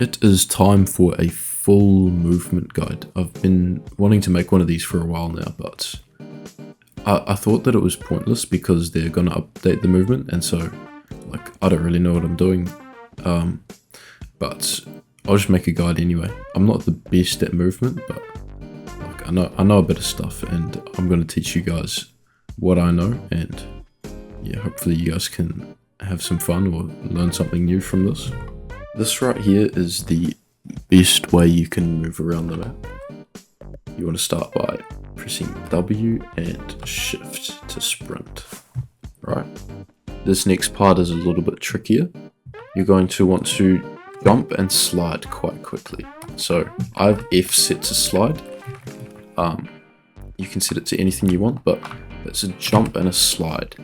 It is time for a full movement guide. I've been wanting to make one of these for a while now, but I thought that it was pointless because they're going to update the movement, and so like I don't really know what I'm doing. But I'll just make a guide anyway. I'm not the best at movement, but like I know a bit of stuff, and I'm going to teach you guys what I know, and yeah, hopefully you guys can have some fun or learn something new from this. This right here is the best way you can move around the map. You want to start by pressing W and shift to sprint, right? This next part is a little bit trickier. You're going to want to jump and slide quite quickly. So I have F set to slide. You can set it to anything you want, but it's a jump and a slide.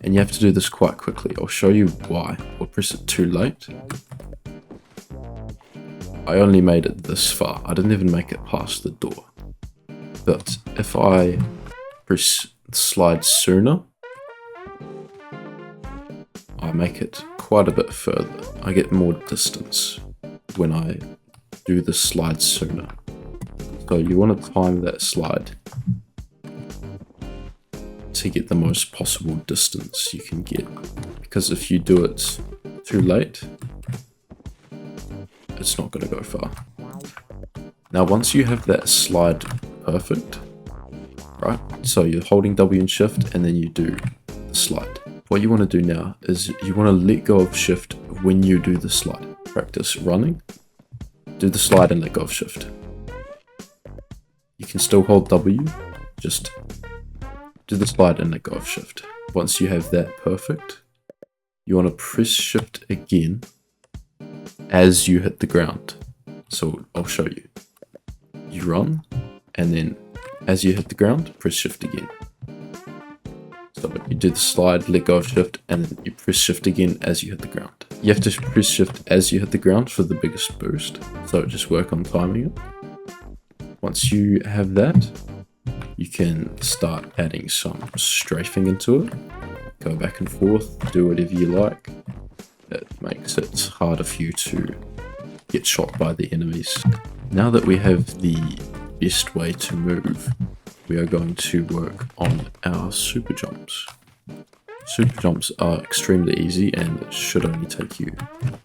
And you have to do this quite quickly. I'll show you why. I'll press it too late. I only made it this far. I didn't even make it past the door. But if I press slide sooner, I make it quite a bit further. I get more distance when I do the slide sooner. So you want to time that slide to get the most possible distance you can get. Because if you do it too late, it's not going to go far. Now once you have that slide perfect, right, so you're holding W and shift and then you do the slide. What you want to do now is you want to let go of shift when you do the slide. Practice running, do the slide and let go of shift. You can still hold W, just do the slide and let go of shift. Once you have that perfect, you want to press shift again as you hit the ground. So I'll show you. You run, and then as you hit the ground, press shift again. So you do the slide, let go of shift, and then you press shift again as you hit the ground. You have to press shift as you hit the ground for the biggest boost. So just work on timing it. Once you have that, you can start adding some strafing into it. Go back and forth, do whatever you like. It makes it harder for you to get shot by the enemies. Now that we have the best way to move, we are going to work on our super jumps. Super jumps are extremely easy and it should only take you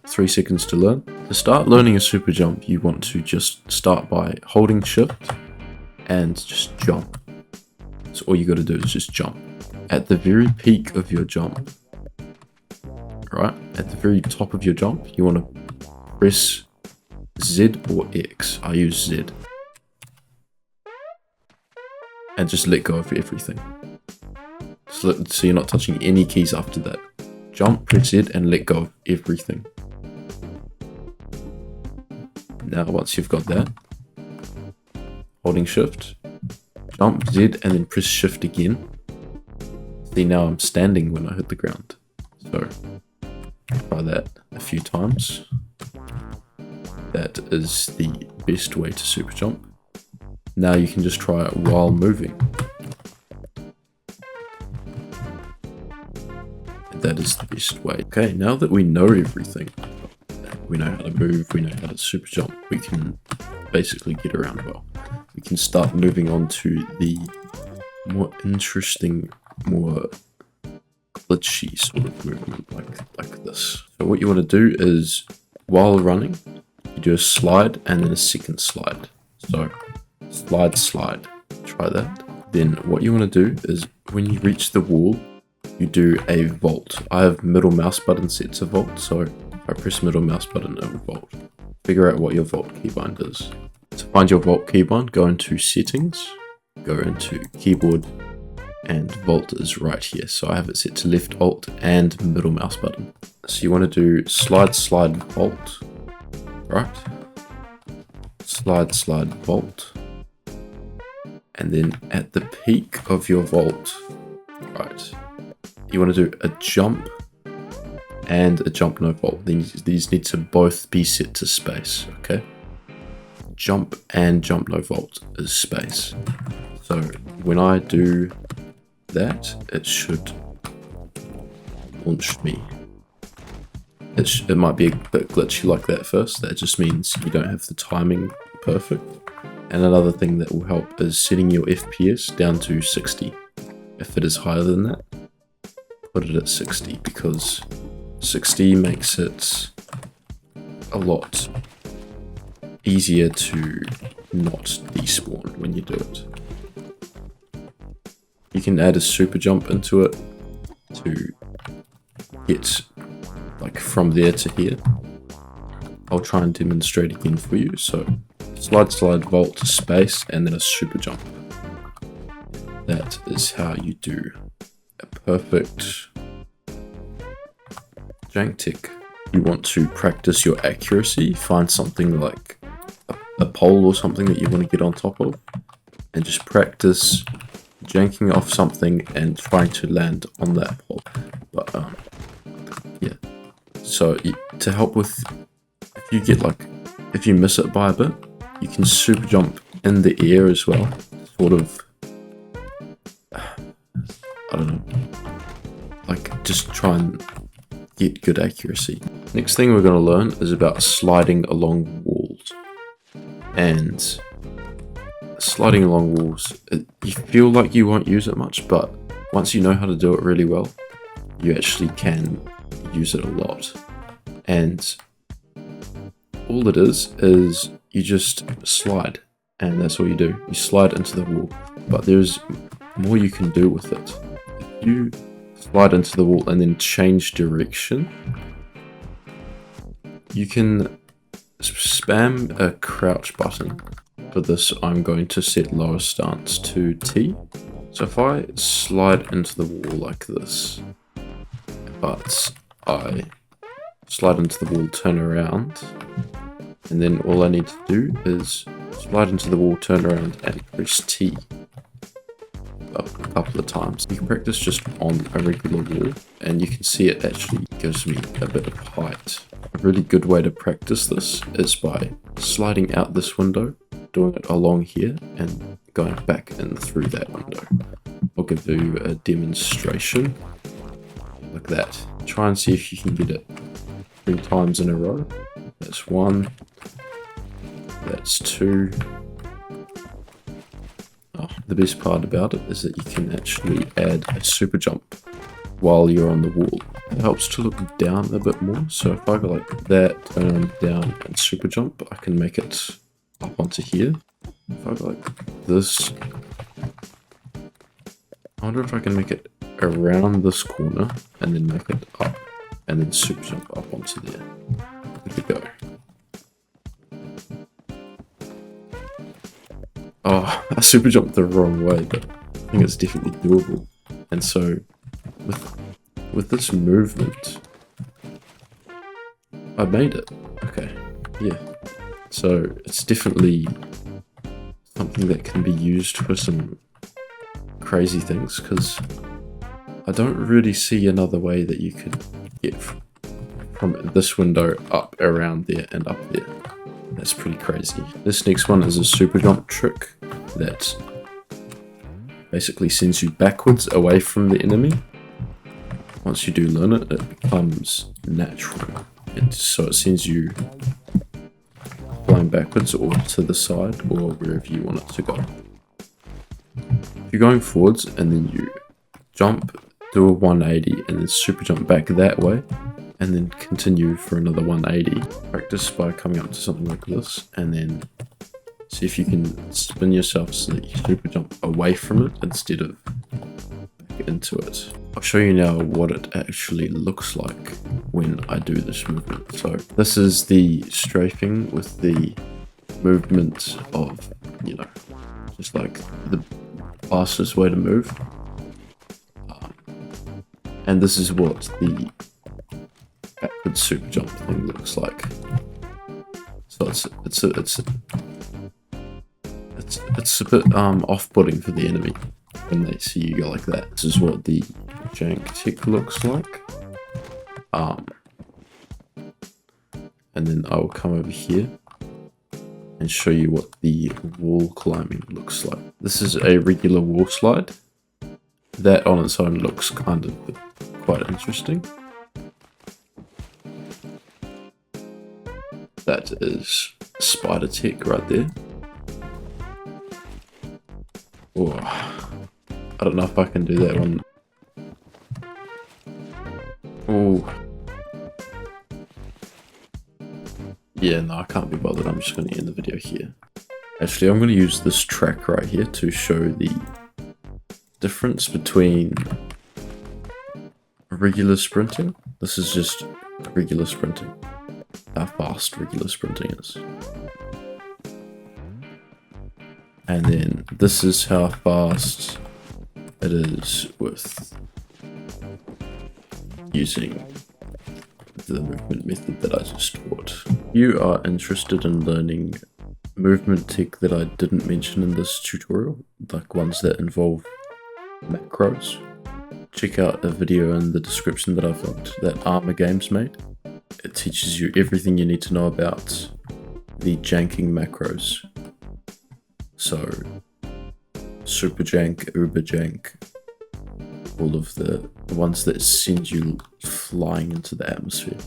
3 seconds to learn. To start learning a super jump, you want to just start by holding shift and just jump. So all you got to do is just jump. At the very peak of your jump, right, at the very top of your jump, you want to press Z or X. I use Z. And just let go of everything. So you're not touching any keys after that. Jump, press Z, and let go of everything. Now once you've got that, holding shift, jump, Z, and then press shift again. See, now I'm standing when I hit the ground. So try that a few times. That is the best way to super jump. Now you can just try it while moving. That is the best way. Okay, now that we know everything, we know how to move, we know how to super jump, we can basically get around well. We can start moving on to the more interesting, more glitchy sort of movement like this. So what you want to do is, while running, you do a slide and then a second slide. So slide, slide, try that. Then what you want to do is when you reach the wall, you do a vault. I have middle mouse button set to vault, so I press middle mouse button and vault. Figure out what your vault keybind is. To find your vault keybind, go into settings, go into keyboard, and vault is right here. So I have it set to left alt and middle mouse button. So you want to do slide, slide, vault, right? Slide, slide, vault. And then at the peak of your vault, right, you want to do a jump and a jump no vault. These need to both be set to space, okay? Jump and jump no vault is space. So when I do that, it should launch me it might be a bit glitchy like that first. That just means you don't have the timing perfect. And another thing that will help is setting your FPS down to 60. If it is higher than that, put it at 60, because 60 makes it a lot easier to not despawn when you do it. You can add a super jump into it to get like from there to here. I'll try and demonstrate again for you. So slide, slide, vault, space, and then a super jump. That is how you do a perfect jank tick. You want to practice your accuracy, find something like a pole or something that you want to get on top of, and just practice janking off something and trying to land on that pole. But yeah, so to help with, if you miss it by a bit, you can super jump in the air as well, sort of, I don't know, like just try and get good accuracy. Next thing we're going to learn is about sliding along walls. And sliding along walls, you feel like you won't use it much, but once you know how to do it really well, you actually can use it a lot. And all it is you just slide, and that's all you do. You slide into the wall, but there's more you can do with it. If you slide into the wall and then change direction, you can spam a crouch button. For this, I'm going to set lower stance to T. So if I slide into the wall like this, but I slide into the wall, turn around, and then all I need to do is slide into the wall, turn around, and press T a couple of times. You can practice just on a regular wall, and you can see it actually gives me a bit of height. A really good way to practice this is by sliding out this window, doing it along here, and going back in through that window. I'll give you a demonstration like that. Try and see if you can get it 3 times in a row. That's 1, that's 2. Oh, the best part about it is that you can actually add a super jump while you're on the wall. It helps to look down a bit more. So if I go like that, turn down and super jump, I can make it up onto here. If I go like this, I wonder if I can make it around this corner and then make it up and then super jump up onto there. There we go. Oh, I super jumped the wrong way, but I think it's definitely doable. And so with this movement, I made it. Okay, yeah. So it's definitely something that can be used for some crazy things, because I don't really see another way that you could get from this window up around there and up there. That's pretty crazy. This next one is a super jump trick that basically sends you backwards away from the enemy. Once you do learn it, it becomes natural. And so it sends you flying backwards or to the side or wherever you want it to go. If you're going forwards and then you jump, do a 180 and then super jump back that way, and then continue for another 180. Practice by coming up to something like this and then see if you can spin yourself so that you super jump away from it instead of back into it. I'll show you now what it actually looks like when I do this movement. So this is the strafing with the movement of, you know, just like the fastest way to move. And this is what the backward super jump thing looks like. So it's a bit off-putting for the enemy when they see you go like that. This is what the jank tick looks like. And then I will come over here and show you what the wall climbing looks like. This is a regular wall slide. That on its own looks kind of quite interesting. That is spider tech right there. Oh, I don't know if I can do that one. Oh. Yeah, no, I can't be bothered. I'm just going to end the video here. Actually, I'm going to use this track right here to show the difference between regular sprinting. This is just regular sprinting. How fast regular sprinting is. And then this is how fast it is with using the movement method that I just taught. If you are interested in learning movement tech that I didn't mention in this tutorial, like ones that involve macros, check out a video in the description that I've linked that Armor Games made. It teaches you everything you need to know about the janking macros. So, superjank, uberjank, all of the ones that send you flying into the atmosphere.